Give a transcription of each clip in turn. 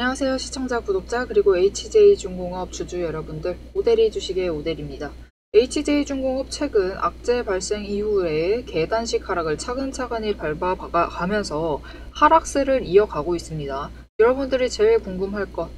안녕하세요 시청자 구독자 그리고 HJ중공업 주주 여러분들, 오대리 주식의 오대리입니다. HJ중공업 최근 악재 발생 이후에 계단식 하락을 차근차근히 밟아가면서 하락세를 이어가고 있습니다. 여러분들이 제일 궁금할 것,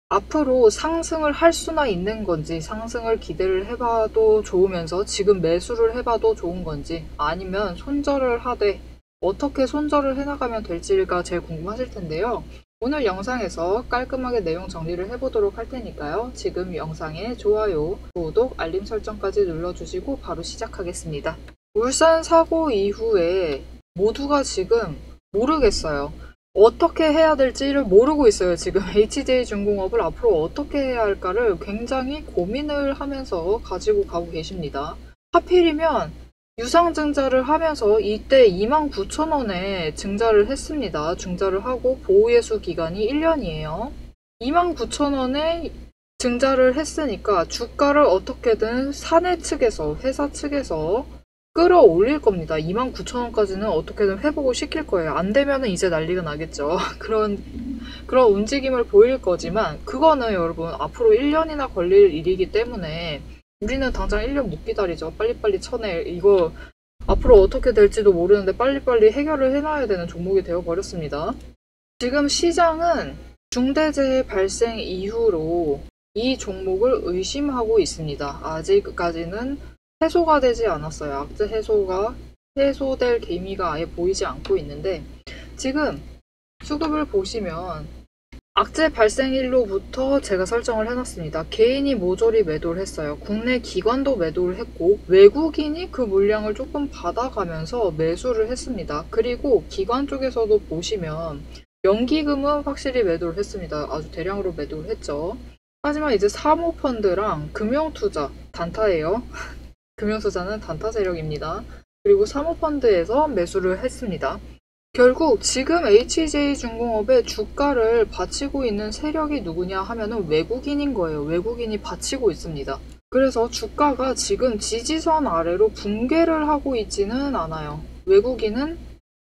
앞으로 상승을 할 수나 있는 건지, 상승을 기대를 해봐도 좋으면서 지금 매수를 해봐도 좋은 건지, 아니면 손절을 하되 어떻게 손절을 해나가면 될지가 제일 궁금하실 텐데요. 오늘 영상에서 깔끔하게 내용 정리를 해보도록 할 테니까요. 지금 영상에 좋아요, 구독, 알림 설정까지 눌러주시고 바로 시작하겠습니다. 울산 사고 이후에 모두가 지금 모르겠어요. 어떻게 해야 될지를 모르고 있어요. 지금 HJ중공업을 앞으로 어떻게 해야 할까를 굉장히 고민을 하면서 가지고 가고 계십니다. 하필이면 유상증자를 하면서 이때 29,000원에 증자를 했습니다. 증자를 하고 보호예수 기간이 1년이에요. 29,000원에 증자를 했으니까 주가를 어떻게든 사내 측에서, 회사 측에서 끌어올릴 겁니다. 29,000원까지는 어떻게든 회복을 시킬 거예요. 안 되면은 이제 난리가 나겠죠. 그런 움직임을 보일 거지만, 그거는 여러분 앞으로 1년이나 걸릴 일이기 때문에 우리는 당장 1년 못 기다리죠. 빨리빨리 쳐내. 이거 앞으로 어떻게 될지도 모르는데 빨리빨리 해결을 해놔야 되는 종목이 되어버렸습니다. 지금 시장은 중대재해 발생 이후로 이 종목을 의심하고 있습니다. 아직까지는 해소가 되지 않았어요. 악재 해소될 기미가 아예 보이지 않고 있는데, 지금 수급을 보시면 악재 발생일로부터 제가 설정을 해놨습니다. 개인이 모조리 매도를 했어요. 국내 기관도 매도를 했고 외국인이 그 물량을 조금 받아가면서 매수를 했습니다. 그리고 기관 쪽에서도 보시면 연기금은 확실히 매도를 했습니다. 아주 대량으로 매도를 했죠. 하지만 이제 사모펀드랑 금융투자, 단타예요. 금융투자는 단타 세력입니다. 그리고 사모펀드에서 매수를 했습니다. 결국 지금 HJ중공업의 주가를 받치고 있는 세력이 누구냐 하면은 외국인인 거예요. 외국인이 받치고 있습니다. 그래서 주가가 지금 지지선 아래로 붕괴를 하고 있지는 않아요. 외국인은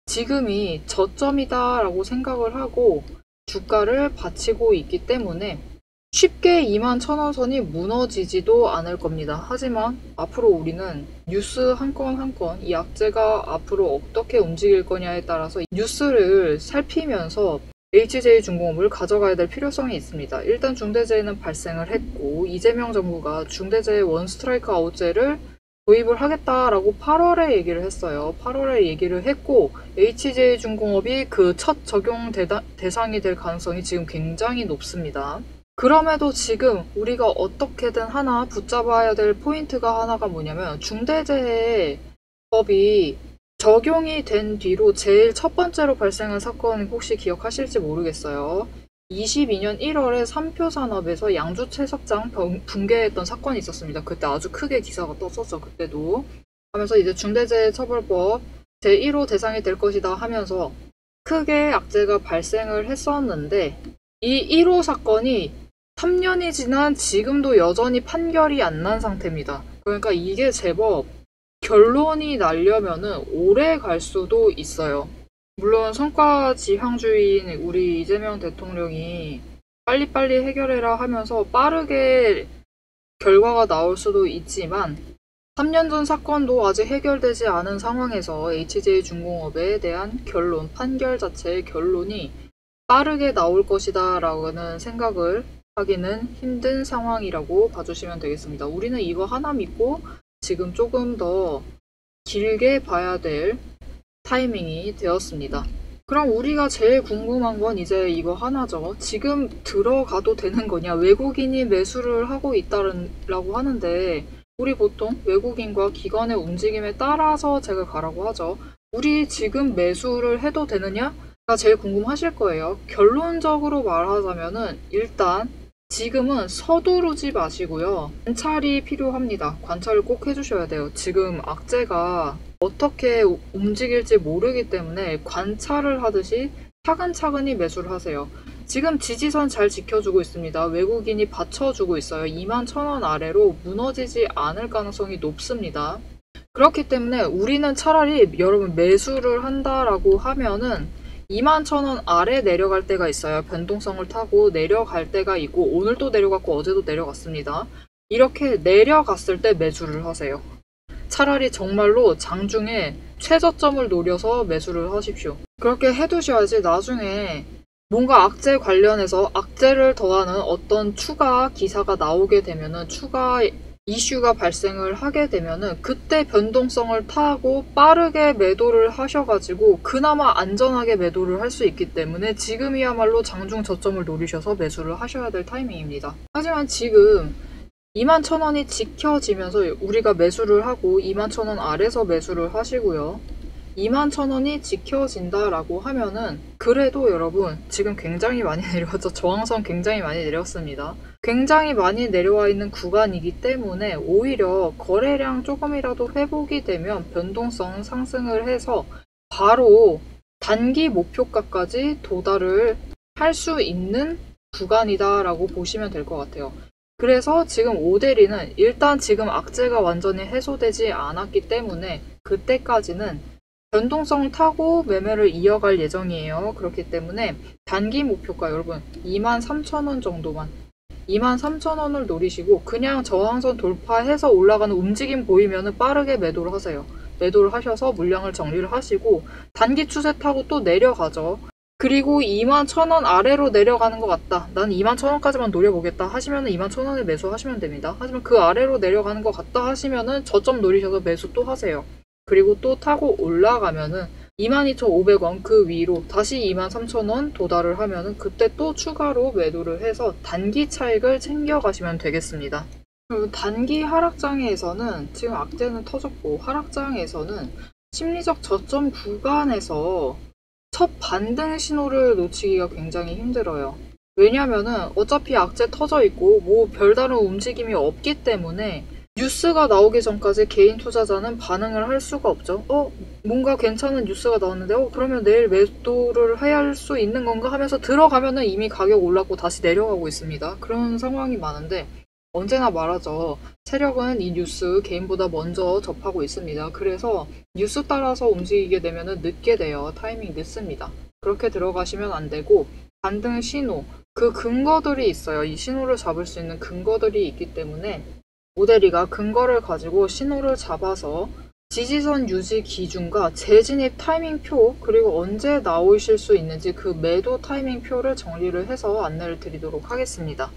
지금이 저점이다 라고 생각을 하고 주가를 받치고 있기 때문에 쉽게 21,000원 선이 무너지지도 않을 겁니다. 하지만 앞으로 우리는 뉴스 한 건 한 건, 이 악재가 앞으로 어떻게 움직일 거냐에 따라서 뉴스를 살피면서 HJ중공업을 가져가야 될 필요성이 있습니다. 일단 중대재해는 발생을 했고, 이재명 정부가 중대재해 원스트라이크 아웃제를 도입을 하겠다라고 8월에 얘기를 했어요. 8월에 얘기를 했고, HJ중공업이 그 첫 적용 대상이 될 가능성이 지금 굉장히 높습니다. 그럼에도 지금 우리가 어떻게든 하나 붙잡아야 될 포인트가 하나가 뭐냐면, 중대재해법이 적용이 된 뒤로 제일 첫 번째로 발생한 사건 혹시 기억하실지 모르겠어요. 22년 1월에 삼표산업에서 양주 채석장 붕괴했던 사건이 있었습니다. 그때 아주 크게 기사가 떴었죠. 그때도 하면서 이제 중대재해처벌법 제1호 대상이 될 것이다 하면서 크게 악재가 발생을 했었는데, 이 1호 사건이 3년이 지난 지금도 여전히 판결이 안 난 상태입니다. 그러니까 이게 제법 결론이 나려면은 오래 갈 수도 있어요. 물론 성과지향주의인 우리 이재명 대통령이 빨리빨리 해결해라 하면서 빠르게 결과가 나올 수도 있지만, 3년 전 사건도 아직 해결되지 않은 상황에서 HJ중공업에 대한 결론, 판결 자체의 결론이 빠르게 나올 것이다 라는 생각을 하기는 힘든 상황이라고 봐주시면 되겠습니다. 우리는 이거 하나 믿고 지금 조금 더 길게 봐야 될 타이밍이 되었습니다. 그럼 우리가 제일 궁금한 건 이제 이거 하나죠. 지금 들어가도 되는 거냐? 외국인이 매수를 하고 있다라고 하는데, 우리 보통 외국인과 기관의 움직임에 따라서 제가 가라고 하죠. 우리 지금 매수를 해도 되느냐가 제일 궁금하실 거예요. 결론적으로 말하자면은 일단 지금은 서두르지 마시고요. 관찰이 필요합니다. 관찰을 꼭 해주셔야 돼요. 지금 악재가 어떻게 움직일지 모르기 때문에 관찰을 하듯이 차근차근히 매수를 하세요. 지금 지지선 잘 지켜주고 있습니다. 외국인이 받쳐주고 있어요. 21,000원 아래로 무너지지 않을 가능성이 높습니다. 그렇기 때문에 우리는 차라리 여러분 매수를 한다라고 하면은 21,000원 아래 내려갈 때가 있어요. 변동성을 타고 내려갈 때가 있고 오늘도 내려갔고 어제도 내려갔습니다. 이렇게 내려갔을 때 매수를 하세요. 차라리 정말로 장중에 최저점을 노려서 매수를 하십시오. 그렇게 해두셔야지 나중에 뭔가 악재 관련해서 악재를 더하는 어떤 추가 기사가 나오게 되면은 추가 이슈가 발생을 하게 되면은 그때 변동성을 타고 빠르게 매도를 하셔가지고 그나마 안전하게 매도를 할 수 있기 때문에 지금이야말로 장중 저점을 노리셔서 매수를 하셔야 될 타이밍입니다. 하지만 지금 21,000원이 지켜지면서 우리가 매수를 하고 21,000원 아래서 매수를 하시고요. 21,000원이 지켜진다라고 하면은 그래도 여러분 지금 굉장히 많이 내려왔죠. 저항선 굉장히 많이 내렸습니다. 굉장히 많이 내려와 있는 구간이기 때문에 오히려 거래량 조금이라도 회복이 되면 변동성 상승을 해서 바로 단기 목표가까지 도달을 할 수 있는 구간이다라고 보시면 될 것 같아요. 그래서 지금 오데리는 일단 지금 악재가 완전히 해소되지 않았기 때문에 그때까지는 변동성 타고 매매를 이어갈 예정이에요. 그렇기 때문에 단기 목표가 여러분 23,000원 정도만 23,000원을 노리시고 그냥 저항선 돌파해서 올라가는 움직임 보이면 빠르게 매도를 하세요. 매도를 하셔서 물량을 정리를 하시고 단기 추세 타고 또 내려가죠. 그리고 21,000원 아래로 내려가는 것 같다. 난 21,000원까지만 노려보겠다 하시면 21,000원에 매수하시면 됩니다. 하지만 그 아래로 내려가는 것 같다 하시면 저점 노리셔서 매수 또 하세요. 그리고 또 타고 올라가면은 22,500원 그 위로 다시 23,000원 도달을 하면은 그때 또 추가로 매도를 해서 단기 차익을 챙겨가시면 되겠습니다. 그리고 단기 하락장에서는 지금 악재는 터졌고 하락장에서는 심리적 저점 구간에서 첫 반등 신호를 놓치기가 굉장히 힘들어요. 왜냐면은 어차피 악재 터져 있고 뭐 별다른 움직임이 없기 때문에 뉴스가 나오기 전까지 개인 투자자는 반응을 할 수가 없죠. 뭔가 괜찮은 뉴스가 나왔는데 그러면 내일 매도를 해야 할 수 있는 건가 하면서 들어가면은 이미 가격 올랐고 다시 내려가고 있습니다. 그런 상황이 많은데 언제나 말하죠. 세력은 이 뉴스 개인보다 먼저 접하고 있습니다. 그래서 뉴스 따라서 움직이게 되면은 늦게 돼요. 타이밍 늦습니다. 그렇게 들어가시면 안 되고 반등 신호, 그 근거들이 있어요. 이 신호를 잡을 수 있는 근거들이 있기 때문에 오데리가 근거를 가지고 신호를 잡아서 지지선 유지 기준과 재진입 타이밍표 그리고 언제 나오실 수 있는지 그 매도 타이밍표를 정리를 해서 안내를 드리도록 하겠습니다.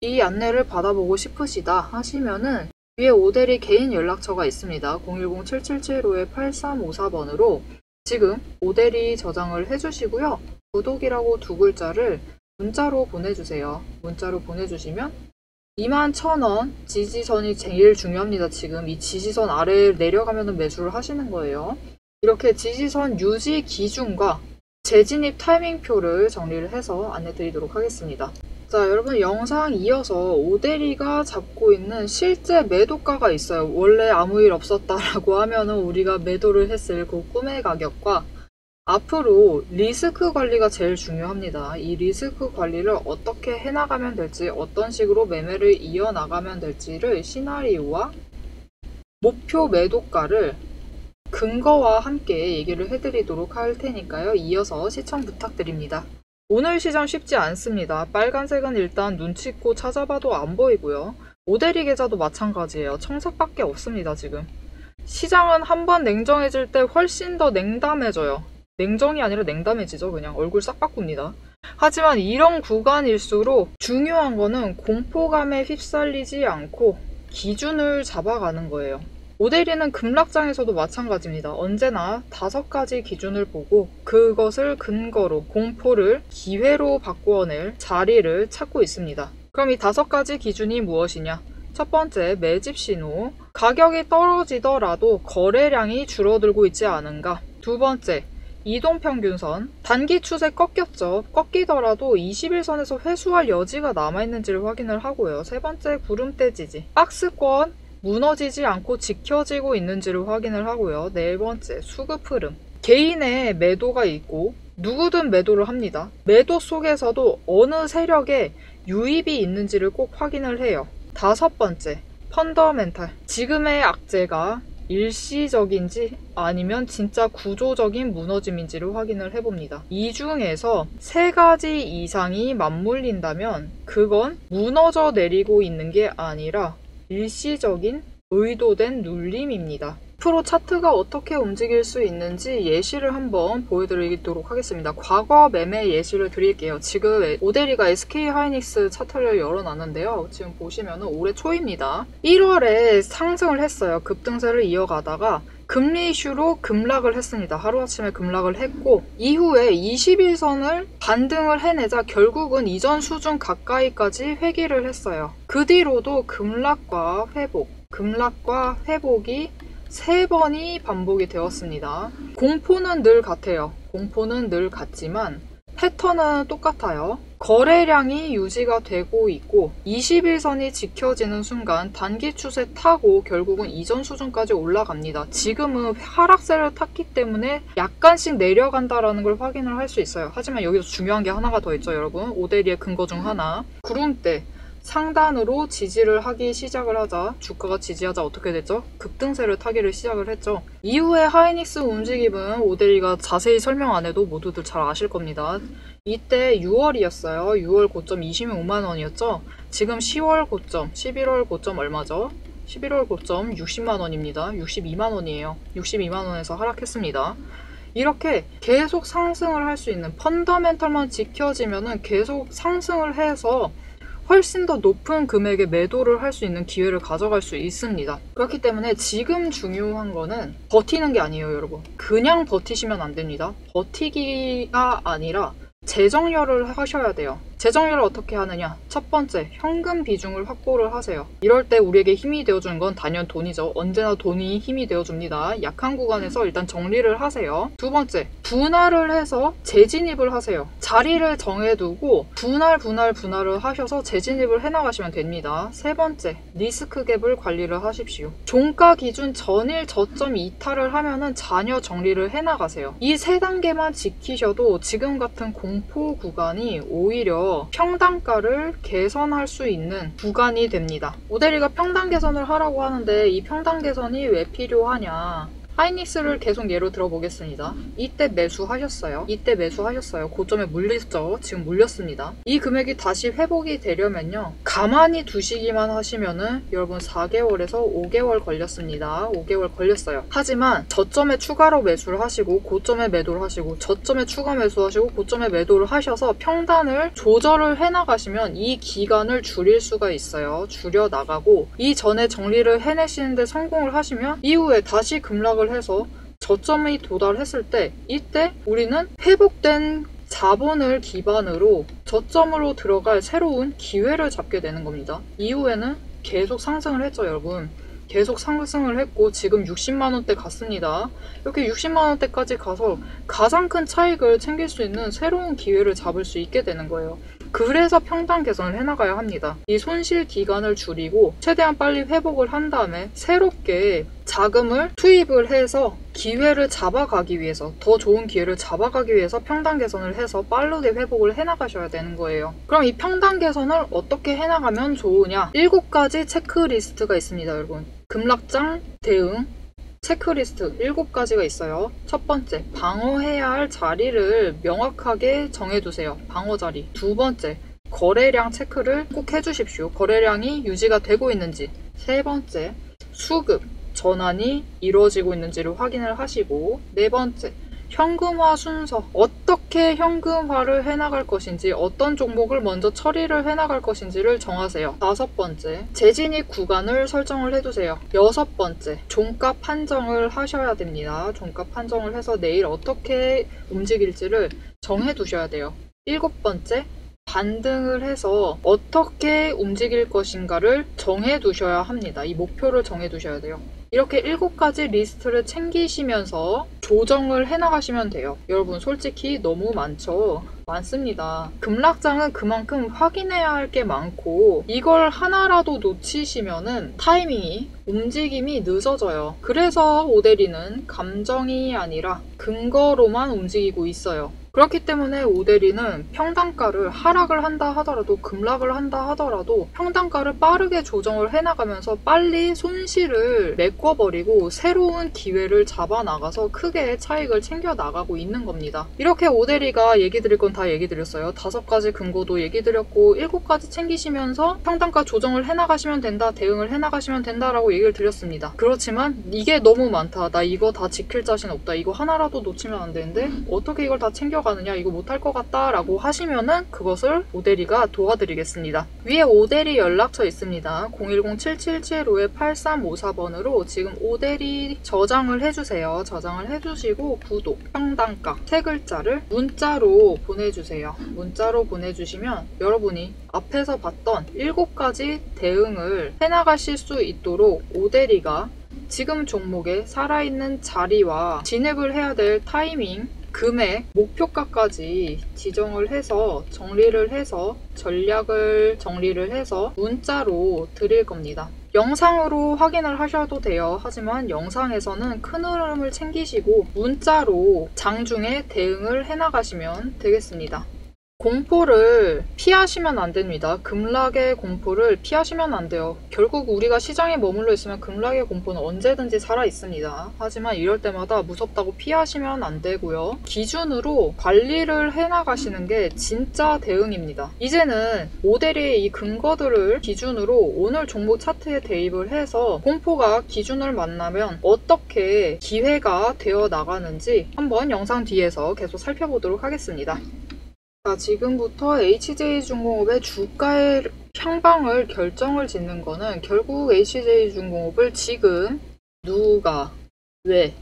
이 안내를 받아보고 싶으시다 하시면은 위에 오데리 개인 연락처가 있습니다. 010-7775-8354번으로 지금 오데리 저장을 해주시고요. 구독이라고 두 글자를 문자로 보내주세요. 문자로 보내주시면 21,000원 지지선이 제일 중요합니다. 지금 이 지지선 아래에 내려가면 매수를 하시는 거예요. 이렇게 지지선 유지 기준과 재진입 타이밍표를 정리를 해서 안내 드리도록 하겠습니다. 자, 여러분 영상 이어서 오데리가 잡고 있는 실제 매도가가 있어요. 원래 아무 일 없었다라고 하면은 우리가 매도를 했을 그 꿈의 가격과 앞으로 리스크 관리가 제일 중요합니다. 이 리스크 관리를 어떻게 해나가면 될지, 어떤 식으로 매매를 이어나가면 될지를 시나리오와 목표 매도가를 근거와 함께 얘기를 해드리도록 할 테니까요. 이어서 시청 부탁드립니다. 오늘 시장 쉽지 않습니다. 빨간색은 일단 눈치껏 찾아봐도 안 보이고요. 오데리 계좌도 마찬가지예요. 청색밖에 없습니다. 지금 시장은 한번 냉정해질 때 훨씬 더 냉담해져요. 냉정이 아니라 냉담해지죠. 그냥 얼굴 싹 바꿉니다. 하지만 이런 구간일수록 중요한 거는 공포감에 휩쓸리지 않고 기준을 잡아가는 거예요. 오데리는 급락장에서도 마찬가지입니다. 언제나 5가지 기준을 보고 그것을 근거로 공포를 기회로 바꾸어낼 자리를 찾고 있습니다. 그럼 이 5가지 기준이 무엇이냐? 첫 번째, 매집 신호. 가격이 떨어지더라도 거래량이 줄어들고 있지 않은가? 두 번째, 이동평균선. 단기 추세 꺾였죠. 꺾이더라도 21선에서 회수할 여지가 남아있는지를 확인을 하고요. 세 번째, 구름대 지지. 박스권 무너지지 않고 지켜지고 있는지를 확인을 하고요. 네 번째, 수급 흐름. 개인의 매도가 있고 누구든 매도를 합니다. 매도 속에서도 어느 세력에 유입이 있는지를 꼭 확인을 해요. 다섯 번째, 펀더멘탈. 지금의 악재가 일시적인지 아니면 진짜 구조적인 무너짐인지를 확인을 해봅니다. 이 중에서 3가지 이상이 맞물린다면 그건 무너져 내리고 있는 게 아니라 일시적인 의도된 눌림입니다. 앞으로 차트가 어떻게 움직일 수 있는지 예시를 한번 보여드리도록 하겠습니다. 과거 매매 예시를 드릴게요. 지금 오데리가 SK 하이닉스 차트를 열어놨는데요. 지금 보시면 올해 초입니다. 1월에 상승을 했어요. 급등세를 이어가다가 금리 이슈로 급락을 했습니다. 하루아침에 급락을 했고 이후에 20일선을 반등을 해내자 결국은 이전 수준 가까이까지 회귀를 했어요. 그 뒤로도 급락과 회복이 3번이 반복이 되었습니다. 공포는 늘 같아요. 공포는 늘 같지만 패턴은 똑같아요. 거래량이 유지가 되고 있고 21선이 지켜지는 순간 단기 추세 타고 결국은 이전 수준까지 올라갑니다. 지금은 하락세를 탔기 때문에 약간씩 내려간다라는 걸 확인을 할 수 있어요. 하지만 여기서 중요한 게 하나가 더 있죠, 여러분. 오데리의 근거 중 하나. 구름대. 상단으로 지지를 하기 시작을 하자 주가가 지지하자 어떻게 됐죠? 급등세를 타기를 시작을 했죠. 이후에 하이닉스 움직임은 오데리가 자세히 설명 안 해도 모두들 잘 아실 겁니다. 이때 6월이었어요. 6월 고점 25만원이었죠. 지금 10월 고점, 11월 고점 얼마죠? 11월 고점 60만원입니다. 62만원이에요. 62만원에서 하락했습니다. 이렇게 계속 상승을 할 수 있는 펀더멘털만 지켜지면은 계속 상승을 해서 훨씬 더 높은 금액의 매도를 할 수 있는 기회를 가져갈 수 있습니다. 그렇기 때문에 지금 중요한 거는 버티는 게 아니에요, 여러분. 그냥 버티시면 안 됩니다. 버티기가 아니라 재정렬을 하셔야 돼요. 재정렬을 어떻게 하느냐? 첫 번째, 현금 비중을 확보를 하세요. 이럴 때 우리에게 힘이 되어주는 건 단연 돈이죠. 언제나 돈이 힘이 되어줍니다. 약한 구간에서 일단 정리를 하세요. 두 번째, 분할을 해서 재진입을 하세요. 자리를 정해두고 분할을 하셔서 재진입을 해나가시면 됩니다. 세 번째, 리스크 갭을 관리를 하십시오. 종가 기준 전일 저점 이탈을 하면은 잔여 정리를 해나가세요. 이 3단계만 지키셔도 지금 같은 공포 구간이 오히려 평단가를 개선할 수 있는 구간이 됩니다. 오데리가 평단 개선을 하라고 하는데 이 평단 개선이 왜 필요하냐? 하이닉스를 계속 예로 들어보겠습니다. 이때 매수하셨어요. 고점에 물렸죠. 지금 물렸습니다. 이 금액이 다시 회복이 되려면요. 가만히 두시기만 하시면은 여러분 4개월에서 5개월 걸렸습니다. 5개월 걸렸어요. 하지만 저점에 추가로 매수를 하시고 고점에 매도를 하시고 저점에 추가 매수하시고 고점에 매도를 하셔서 평단을 조절을 해나가시면 이 기간을 줄일 수가 있어요. 줄여나가고 이 전에 정리를 해내시는데 성공을 하시면 이후에 다시 급락을 해서 저점에 도달했을 때 이때 우리는 회복된 자본을 기반으로 저점으로 들어갈 새로운 기회를 잡게 되는 겁니다. 이후에는 계속 상승을 했죠, 여러분. 계속 상승을 했고 지금 60만원대 갔습니다. 이렇게 60만원대까지 가서 가장 큰 차익을 챙길 수 있는 새로운 기회를 잡을 수 있게 되는 거예요. 그래서 평단 개선을 해나가야 합니다. 이 손실 기간을 줄이고 최대한 빨리 회복을 한 다음에 새롭게 자금을 투입을 해서 기회를 잡아가기 위해서 더 좋은 기회를 잡아가기 위해서 평단 개선을 해서 빠르게 회복을 해나가셔야 되는 거예요. 그럼 이 평단 개선을 어떻게 해나가면 좋으냐? 7가지 체크리스트가 있습니다, 여러분. 급락장 대응 체크리스트 7가지가 있어요. 첫 번째, 방어해야 할 자리를 명확하게 정해두세요. 방어 자리. 두 번째, 거래량 체크를 꼭 해주십시오. 거래량이 유지가 되고 있는지. 세 번째, 수급, 전환이 이루어지고 있는지를 확인을 하시고. 네 번째, 현금화 순서. 어떻게 현금화를 해나갈 것인지, 어떤 종목을 먼저 처리를 해나갈 것인지를 정하세요. 5번째, 재진입 구간을 설정을 해두세요. 6번째, 종가 판정을 하셔야 됩니다. 종가 판정을 해서 내일 어떻게 움직일지를 정해두셔야 돼요. 7번째, 반등을 해서 어떻게 움직일 것인가를 정해두셔야 합니다. 이 목표를 정해두셔야 돼요. 이렇게 7가지 리스트를 챙기시면서 조정을 해나가시면 돼요. 여러분 솔직히 너무 많습니다. 급락장은 그만큼 확인해야 할 게 많고 이걸 하나라도 놓치시면은 움직임이 늦어져요. 그래서 오데리는 감정이 아니라 근거로만 움직이고 있어요. 그렇기 때문에 오데리는 평단가를 하락을 한다 하더라도 급락을 한다 하더라도 평단가를 빠르게 조정을 해나가면서 빨리 손실을 메꿔버리고 새로운 기회를 잡아나가서 크게 차익을 챙겨나가고 있는 겁니다. 이렇게 오데리가 얘기 드릴 건 다 얘기 드렸어요. 5가지 근거도 얘기 드렸고 7가지 챙기시면서 평단가 조정을 해나가시면 된다, 대응을 해나가시면 된다라고 얘기를 드렸습니다. 그렇지만 이게 너무 많다, 나 이거 다 지킬 자신 없다, 이거 하나라도 놓치면 안 되는데 어떻게 이걸 다 챙겨가느냐, 이거 못할 것 같다 라고 하시면은 그것을 오데리가 도와드리겠습니다. 위에 오데리 연락처 있습니다. 010-7775-8354번으로 지금 오데리 저장을 해주세요. 저장을 해주시고 구독, 평단가 3글자를 문자로 보내주세요. 문자로 보내주시면 여러분이 앞에서 봤던 7가지 대응을 해나가실 수 있도록 오데리가 지금 종목에 살아있는 자리와 진입을 해야 될 타이밍, 금액, 목표가까지 지정을 해서 정리를 해서 전략을 정리를 해서 문자로 드릴 겁니다. 영상으로 확인을 하셔도 돼요. 하지만 영상에서는 큰 흐름을 챙기시고 문자로 장중에 대응을 해나가시면 되겠습니다. 공포를 피하시면 안 됩니다. 급락의 공포를 피하시면 안 돼요. 결국 우리가 시장에 머물러 있으면 급락의 공포는 언제든지 살아 있습니다. 하지만 이럴 때마다 무섭다고 피하시면 안 되고요. 기준으로 관리를 해나가시는 게 진짜 대응입니다. 이제는 오데리의 이 근거들을 기준으로 오늘 종목 차트에 대입을 해서 공포가 기준을 만나면 어떻게 기회가 되어 나가는지 한번 영상 뒤에서 계속 살펴보도록 하겠습니다. 자, 지금부터 HJ중공업의 주가의 향방을 결정을 짓는 거는 결국 HJ중공업을 지금 누가, 왜,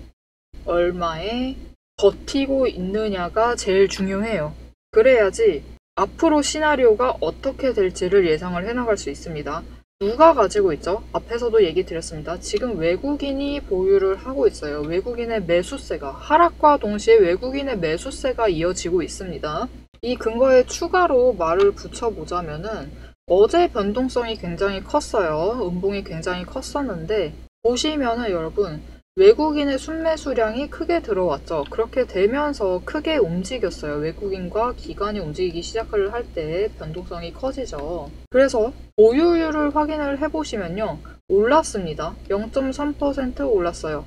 얼마에 버티고 있느냐가 제일 중요해요. 그래야지 앞으로 시나리오가 어떻게 될지를 예상을 해나갈 수 있습니다. 누가 가지고 있죠? 앞에서도 얘기 드렸습니다. 지금 외국인이 보유를 하고 있어요. 외국인의 매수세가, 하락과 동시에 외국인의 매수세가 이어지고 있습니다. 이 근거에 추가로 말을 붙여보자면은 어제 변동성이 굉장히 컸어요. 음봉이 굉장히 컸었는데 보시면은 여러분 외국인의 순매수량이 크게 들어왔죠. 그렇게 되면서 크게 움직였어요. 외국인과 기관이 움직이기 시작을 할 때 변동성이 커지죠. 그래서 보유율을 확인을 해보시면요. 올랐습니다. 0.3% 올랐어요.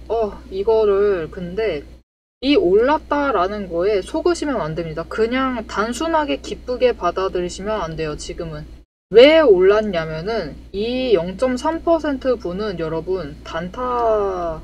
이거를 근데 이 올랐다라는 거에 속으시면 안 됩니다. 그냥 단순하게 기쁘게 받아들이시면 안 돼요. 지금은. 왜 올랐냐면은 이 0.3% 분은 여러분 단타용일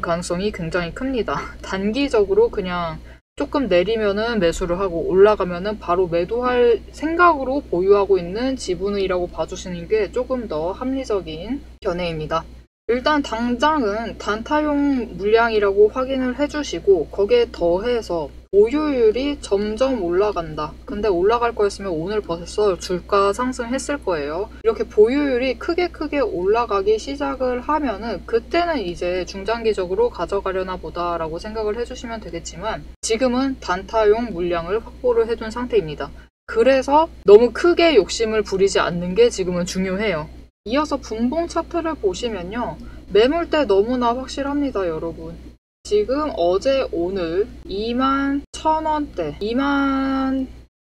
가능성이 굉장히 큽니다. 단기적으로 그냥 조금 내리면은 매수를 하고 올라가면은 바로 매도할 생각으로 보유하고 있는 지분이라고 봐주시는 게 조금 더 합리적인 견해입니다. 일단 당장은 단타용 물량이라고 확인을 해주시고 거기에 더해서 보유율이 점점 올라간다. 근데 올라갈 거였으면 오늘 벌써 주가 상승했을 거예요. 이렇게 보유율이 크게 올라가기 시작을 하면은 그때는 이제 중장기적으로 가져가려나 보다라고 생각을 해주시면 되겠지만 지금은 단타용 물량을 확보를 해둔 상태입니다. 그래서 너무 크게 욕심을 부리지 않는 게 지금은 중요해요. 이어서 분봉 차트를 보시면요. 매물대 너무나 확실합니다, 여러분. 지금 어제 오늘 21,000원대,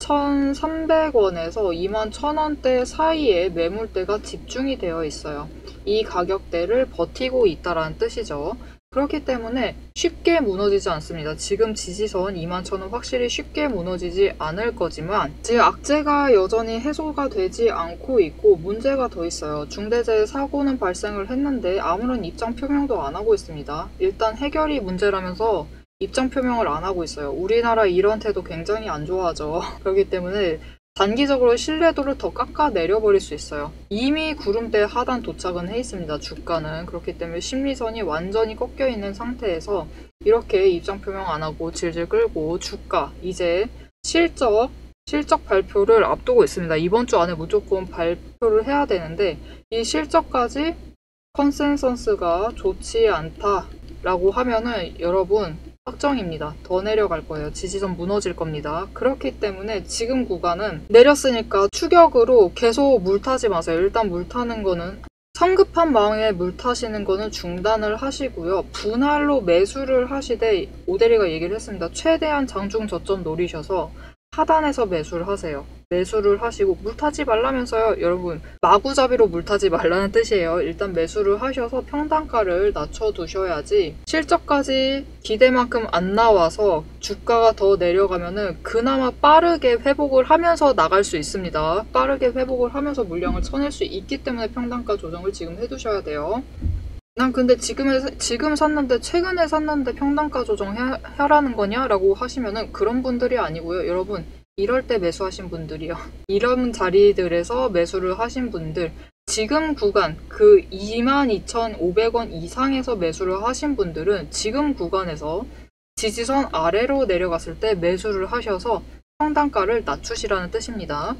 21,300원에서 21,000원대 사이에 매물대가 집중이 되어 있어요. 이 가격대를 버티고 있다라는 뜻이죠. 그렇기 때문에 쉽게 무너지지 않습니다. 지금 지지선 21,000원 확실히 쉽게 무너지지 않을 거지만 지금 악재가 여전히 해소가 되지 않고 있고 문제가 더 있어요. 중대재해 사고는 발생을 했는데 아무런 입장 표명도 안 하고 있습니다. 일단 해결이 문제라면서 입장 표명을 안 하고 있어요. 우리나라 이런 태도 굉장히 안 좋아하죠. 그렇기 때문에 단기적으로 신뢰도를 더 깎아 내려버릴 수 있어요. 이미 구름대 하단 도착은 해 있습니다. 주가는. 그렇기 때문에 심리선이 완전히 꺾여 있는 상태에서 이렇게 입장 표명 안 하고 질질 끌고 주가 이제 실적 발표를 앞두고 있습니다. 이번 주 안에 무조건 발표를 해야 되는데 이 실적까지 컨센서스가 좋지 않다라고 하면은 여러분 확정입니다. 더 내려갈 거예요. 지지선 무너질 겁니다. 그렇기 때문에 지금 구간은 내렸으니까 추격으로 계속 물타지 마세요. 일단 물타는 거는 성급한 마음에 물타시는 거는 중단을 하시고요. 분할로 매수를 하시되 오대리가 얘기를 했습니다. 최대한 장중 저점 노리셔서 하단에서 매수를 하세요. 매수를 하시고 물타지 말라면서요. 여러분 마구잡이로 물타지 말라는 뜻이에요. 일단 매수를 하셔서 평단가를 낮춰두셔야지 실적까지 기대만큼 안 나와서 주가가 더 내려가면은 그나마 빠르게 회복을 하면서 나갈 수 있습니다. 빠르게 회복을 하면서 물량을 쳐낼 수 있기 때문에 평단가 조정을 지금 해두셔야 돼요. 난 근데 지금 샀는데 최근에 샀는데 평단가 조정 하라는 거냐? 라고 하시면은 그런 분들이 아니고요. 여러분 이럴 때 매수하신 분들이요. 이런 자리들에서 매수를 하신 분들 지금 구간 그 22,500원 이상에서 매수를 하신 분들은 지금 구간에서 지지선 아래로 내려갔을 때 매수를 하셔서 평단가를 낮추시라는 뜻입니다.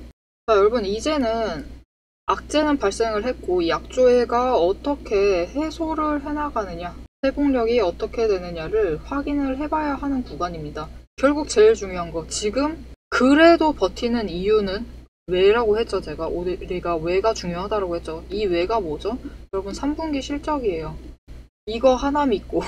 자, 여러분 이제는 악재는 발생을 했고 이 악조해가 어떻게 해소를 해나가느냐, 회복력이 어떻게 되느냐를 확인을 해봐야 하는 구간입니다. 결국 제일 중요한 거 지금 그래도 버티는 이유는 왜라고 했죠. 제가 우리가 왜가 중요하다고 했죠. 이 왜가 뭐죠? 여러분 3분기 실적이에요. 이거 하나 믿고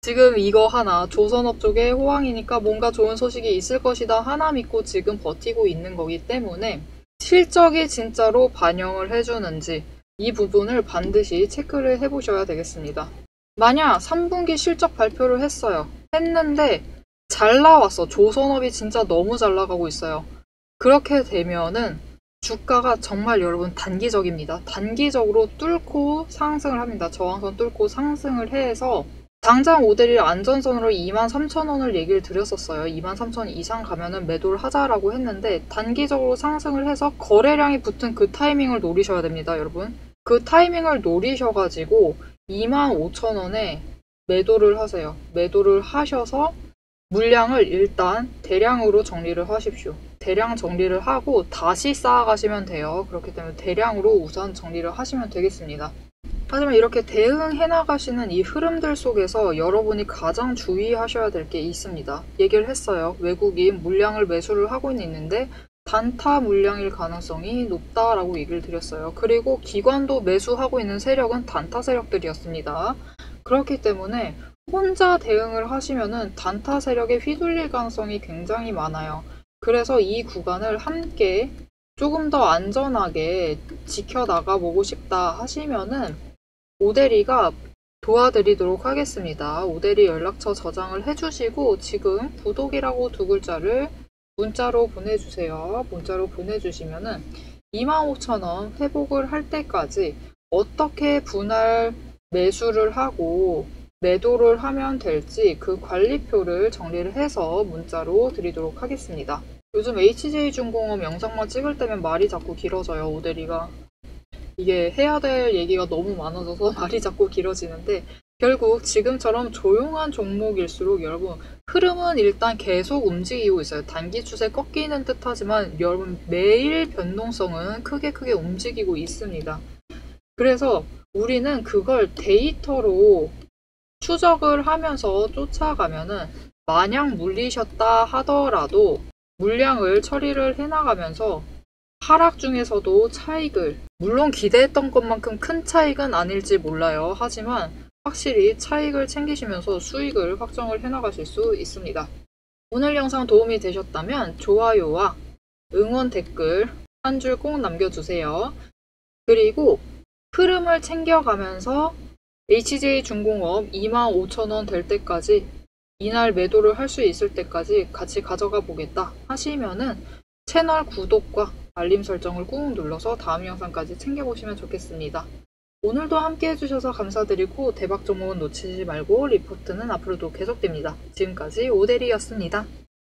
지금 이거 하나 조선업 쪽에 호황이니까 뭔가 좋은 소식이 있을 것이다 하나 믿고 지금 버티고 있는 거기 때문에 실적이 진짜로 반영을 해주는지 이 부분을 반드시 체크를 해보셔야 되겠습니다. 만약 3분기 실적 발표를 했는데 잘 나왔어. 조선업이 진짜 너무 잘 나가고 있어요. 그렇게 되면은 주가가 정말 여러분 단기적입니다. 단기적으로 뚫고 상승을 합니다. 저항선 뚫고 상승을 해서 당장 오대리 안전선으로 23,000원을 얘기를 드렸었어요. 23,000원 이상 가면은 매도를 하자라고 했는데 단기적으로 상승을 해서 거래량이 붙은 그 타이밍을 노리셔야 됩니다, 여러분. 그 타이밍을 노리셔가지고 25,000원에 매도를 하세요. 매도를 하셔서 물량을 일단 대량으로 정리를 하십시오. 대량 정리를 하고 다시 쌓아가시면 돼요. 그렇기 때문에 대량으로 우선 정리를 하시면 되겠습니다. 하지만 이렇게 대응해 나가시는 이 흐름들 속에서 여러분이 가장 주의하셔야 될 게 있습니다. 얘기를 했어요. 외국인 물량을 매수를 하고 있는데 단타 물량일 가능성이 높다라고 얘기를 드렸어요. 그리고 기관도 매수하고 있는 세력은 단타 세력들이었습니다. 그렇기 때문에 혼자 대응을 하시면은 단타 세력에 휘둘릴 가능성이 굉장히 많아요. 그래서 이 구간을 함께 조금 더 안전하게 지켜나가 보고 싶다 하시면은 오대리가 도와드리도록 하겠습니다. 오대리 연락처 저장을 해주시고 지금 구독이라고 두 글자를 문자로 보내주세요. 문자로 보내주시면은 25,000원 회복을 할 때까지 어떻게 분할 매수를 하고 매도를 하면 될지 그 관리표를 정리를 해서 문자로 드리도록 하겠습니다. 요즘 HJ중공업 영상만 찍을 때면 말이 자꾸 길어져요. 오대리가. 이게 해야 될 얘기가 너무 많아져서 말이 자꾸 길어지는데 결국 지금처럼 조용한 종목일수록 여러분 흐름은 일단 계속 움직이고 있어요. 단기 추세 꺾이는 듯 하지만 여러분 매일 변동성은 크게 움직이고 있습니다. 그래서 우리는 그걸 데이터로 추적을 하면서 쫓아가면은 마냥 물리셨다 하더라도 물량을 처리를 해나가면서 하락 중에서도 차익을, 물론 기대했던 것만큼 큰 차익은 아닐지 몰라요. 하지만 확실히 차익을 챙기시면서 수익을 확정을 해나가실 수 있습니다. 오늘 영상 도움이 되셨다면 좋아요와 응원 댓글 한 줄 꼭 남겨주세요. 그리고 흐름을 챙겨가면서 HJ중공업 25,000원 될 때까지 이날 매도를 할 수 있을 때까지 같이 가져가 보겠다 하시면은 채널 구독과 알림 설정을 꾹 눌러서 다음 영상까지 챙겨보시면 좋겠습니다. 오늘도 함께 해주셔서 감사드리고 대박 종목은 놓치지 말고 리포트는 앞으로도 계속됩니다. 지금까지 오대리였습니다.